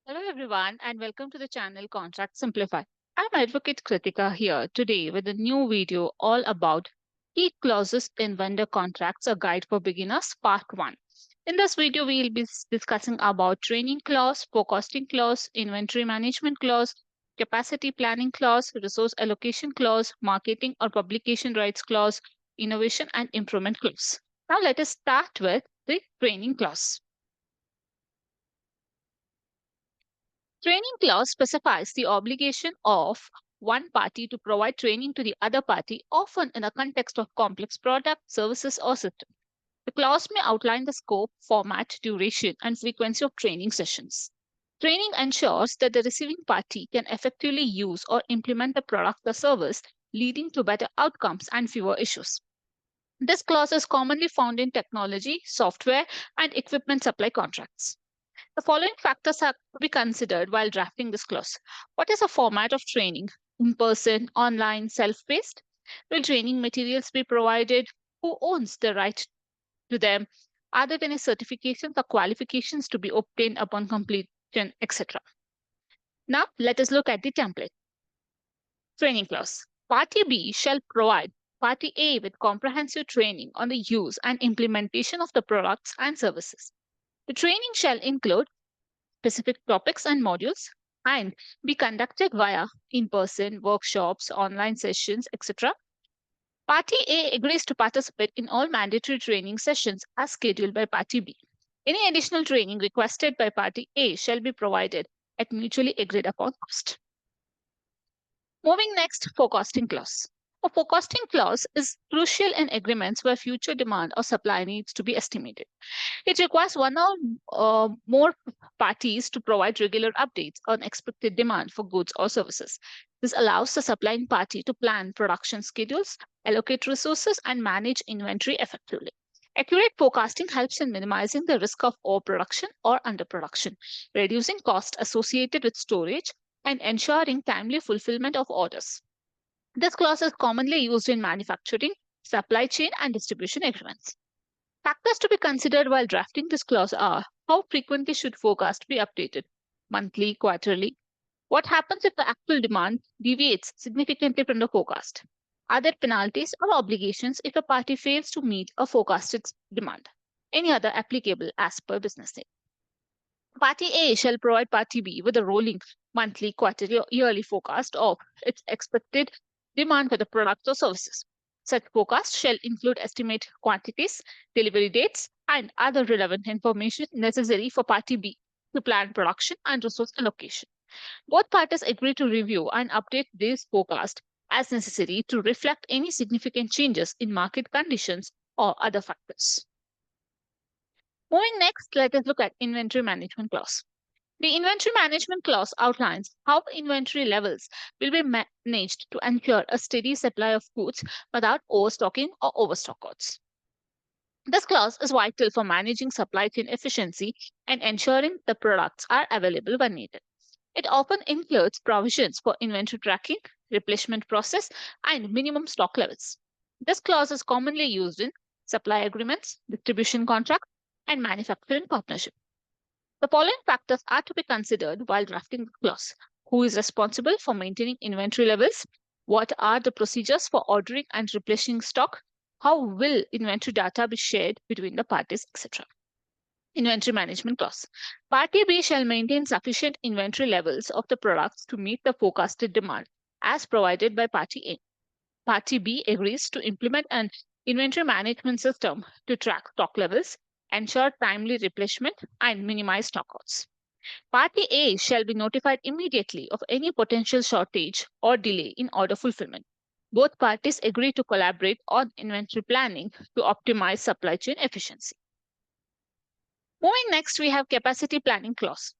Hello everyone and welcome to the channel Contract Simplify. I'm Advocate Kritika here today with a new video all about key clauses in vendor contracts, a guide for beginners, part 1. In this video, we will be discussing about training clause, forecasting clause, inventory management clause, capacity planning clause, resource allocation clause, marketing or publication rights clause, innovation and improvement clause. Now let us start with the training clause. Training clause specifies the obligation of one party to provide training to the other party, often in the context of complex products, services, or systems. The clause may outline the scope, format, duration, and frequency of training sessions. Training ensures that the receiving party can effectively use or implement the product or service, leading to better outcomes and fewer issues. This clause is commonly found in technology, software, and equipment supply contracts. The following factors are to be considered while drafting this clause. What is the format of training? In person, online, self paced? Will training materials be provided? Who owns the right to them? Are there any certifications or qualifications to be obtained upon completion, etc.? Now, let us look at the template. Training clause. Party B shall provide Party A with comprehensive training on the use and implementation of the products and services. The training shall include specific topics and modules and be conducted via in-person workshops, online sessions, etc. Party A agrees to participate in all mandatory training sessions as scheduled by Party B. Any additional training requested by Party A shall be provided at mutually agreed upon cost. Moving next, forecasting clause. A forecasting clause is crucial in agreements where future demand or supply needs to be estimated. It requires one or more parties to provide regular updates on expected demand for goods or services. This allows the supplying party to plan production schedules, allocate resources, and manage inventory effectively. Accurate forecasting helps in minimizing the risk of overproduction or underproduction, reducing costs associated with storage, and ensuring timely fulfillment of orders. This clause is commonly used in manufacturing, supply chain, and distribution agreements. Factors to be considered while drafting this clause are how frequently should forecast be updated? Monthly, quarterly? What happens if the actual demand deviates significantly from the forecast? Are there penalties or obligations if a party fails to meet a forecasted demand? Any other applicable as per business need. Party A shall provide Party B with a rolling monthly, quarterly, or yearly forecast of its expected demand for the products or services. Such forecast shall include estimated quantities, delivery dates, and other relevant information necessary for Party B to plan production and resource allocation. Both parties agree to review and update this forecast as necessary to reflect any significant changes in market conditions or other factors. Moving next, let us look at inventory management clause. The inventory management clause outlines how inventory levels will be managed to ensure a steady supply of goods without overstocking or overstockouts. This clause is vital for managing supply chain efficiency and ensuring the products are available when needed. It often includes provisions for inventory tracking, replenishment process, and minimum stock levels. This clause is commonly used in supply agreements, distribution contracts, and manufacturing partnerships. The following factors are to be considered while drafting the clause. Who is responsible for maintaining inventory levels? What are the procedures for ordering and replenishing stock? How will inventory data be shared between the parties, etc.? Inventory management clause. Party B shall maintain sufficient inventory levels of the products to meet the forecasted demand as provided by Party A. Party B agrees to implement an inventory management system to track stock levels, ensure timely replenishment, and minimize stockouts. Party A shall be notified immediately of any potential shortage or delay in order fulfillment. Both parties agree to collaborate on inventory planning to optimize supply chain efficiency. Moving next, we have capacity planning clause.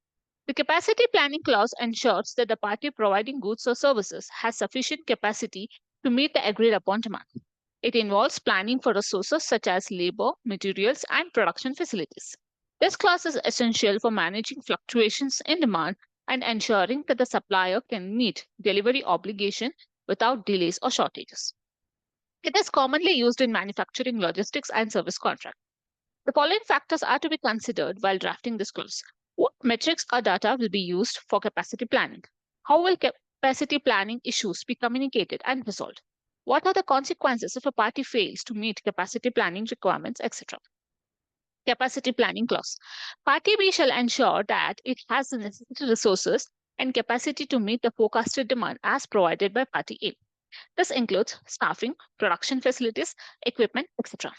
The capacity planning clause ensures that the party providing goods or services has sufficient capacity to meet the agreed upon demand. It involves planning for resources such as labor, materials, and production facilities. This clause is essential for managing fluctuations in demand and ensuring that the supplier can meet delivery obligation without delays or shortages. It is commonly used in manufacturing, logistics, and service contracts. The following factors are to be considered while drafting this clause. What Metrics or data will be used for capacity planning. How will capacity planning issues be communicated and resolved? What are the consequences if a party fails to meet capacity planning requirements, etc.? Capacity planning clause. Party B shall ensure that it has the necessary resources and capacity to meet the forecasted demand as provided by Party A. This includes staffing, production facilities, equipment, etc.,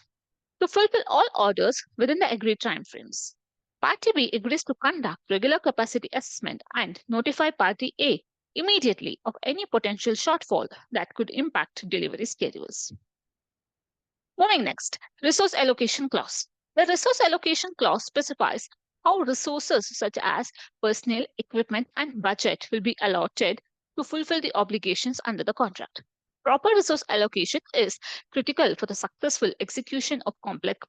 to fulfill all orders within the agreed timeframes. Party B agrees to conduct regular capacity assessment and notify Party A immediately of any potential shortfall that could impact delivery schedules. Moving next, resource allocation clause. The resource allocation clause specifies how resources such as personnel, equipment, and budget will be allotted to fulfill the obligations under the contract. Proper resource allocation is critical for the successful execution of complex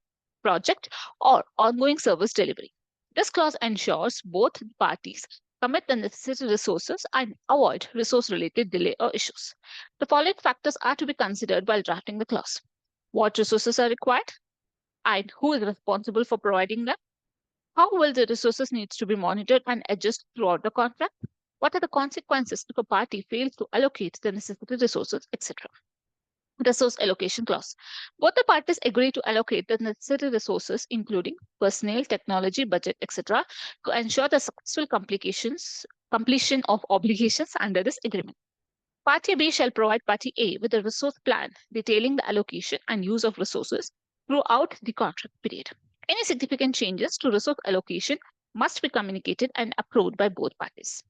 project or ongoing service delivery. This clause ensures both parties commit the necessary resources and avoid resource-related delay or issues. The following factors are to be considered while drafting the clause: what resources are required, and who is responsible for providing them? How will the resources needs to be monitored and adjusted throughout the contract? What are the consequences if a party fails to allocate the necessary resources, etc.? Resource allocation clause. Both the parties agree to allocate the necessary resources, including personnel, technology, budget, etc., to ensure the successful completion of obligations under this agreement. Party B shall provide Party A with a resource plan detailing the allocation and use of resources throughout the contract period. Any significant changes to resource allocation must be communicated and approved by both parties.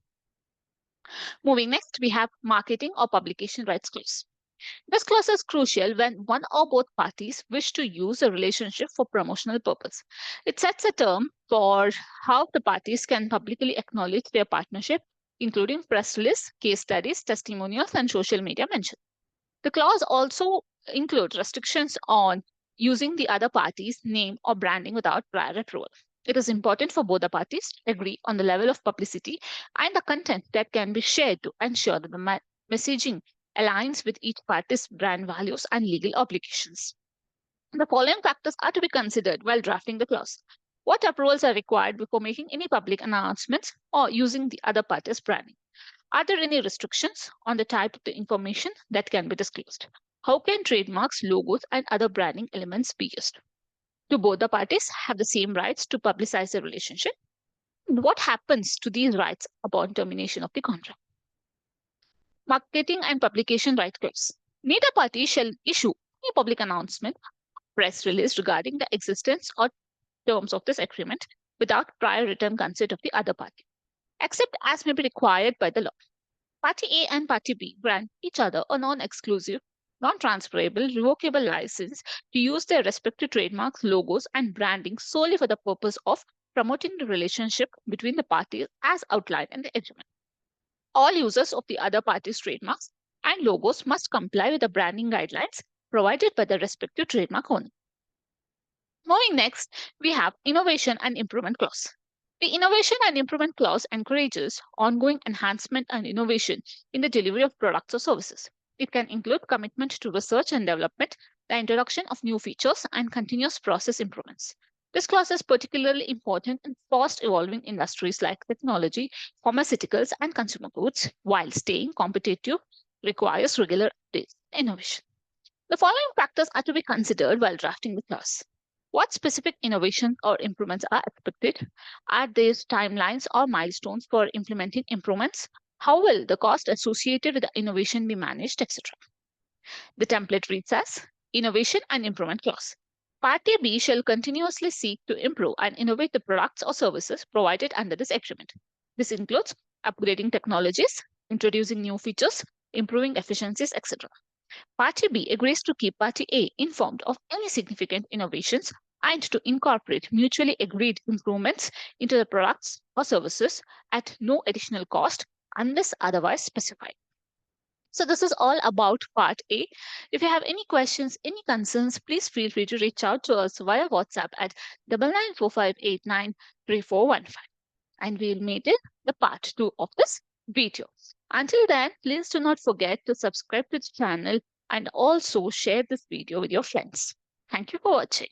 Moving next, we have marketing or publication rights clause. This clause is crucial when one or both parties wish to use a relationship for promotional purpose. It sets a term for how the parties can publicly acknowledge their partnership, including press release, case studies, testimonials, and social media mention. The clause also includes restrictions on using the other party's name or branding without prior approval. It is important for both the parties to agree on the level of publicity and the content that can be shared to ensure that the messaging aligns with each party's brand values and legal obligations. The following factors are to be considered while drafting the clause: what approvals are required before making any public announcements or using the other party's branding? Are there any restrictions on the type of the information that can be disclosed? How can trademarks, logos, and other branding elements be used? Do both the parties have the same rights to publicize the relationship? What happens to these rights upon termination of the contract? Marketing and publication right clause. Neither party shall issue any public announcement, press release regarding the existence or terms of this agreement without prior written consent of the other party, except as may be required by the law. Party A and Party B grant each other a non-exclusive, non-transferable, revocable license to use their respective trademarks, logos, and branding solely for the purpose of promoting the relationship between the parties as outlined in the agreement. All users of the other party's trademarks and logos must comply with the branding guidelines provided by the respective trademark owner. Moving next, we have innovation and improvement clause. The innovation and improvement clause encourages ongoing enhancement and innovation in the delivery of products or services. It can include commitment to research and development, the introduction of new features, and continuous process improvements. This clause is particularly important in fast-evolving industries like technology, pharmaceuticals, and consumer goods, while staying competitive requires regular updates and innovation. The following factors are to be considered while drafting the clause: what specific innovations or improvements are expected? Are there timelines or milestones for implementing improvements? How will the cost associated with the innovation be managed, etc.? The template reads as innovation and improvement clause. Party B shall continuously seek to improve and innovate the products or services provided under this agreement. This includes upgrading technologies, introducing new features, improving efficiencies, etc. Party B agrees to keep Party A informed of any significant innovations and to incorporate mutually agreed improvements into the products or services at no additional cost unless otherwise specified. So this is all about part A. If you have any questions, any concerns, please feel free to reach out to us via WhatsApp at 9945893415, and we'll meet in the part 2 of this video. Until then, please do not forget to subscribe to the channel and also share this video with your friends. Thank you for watching.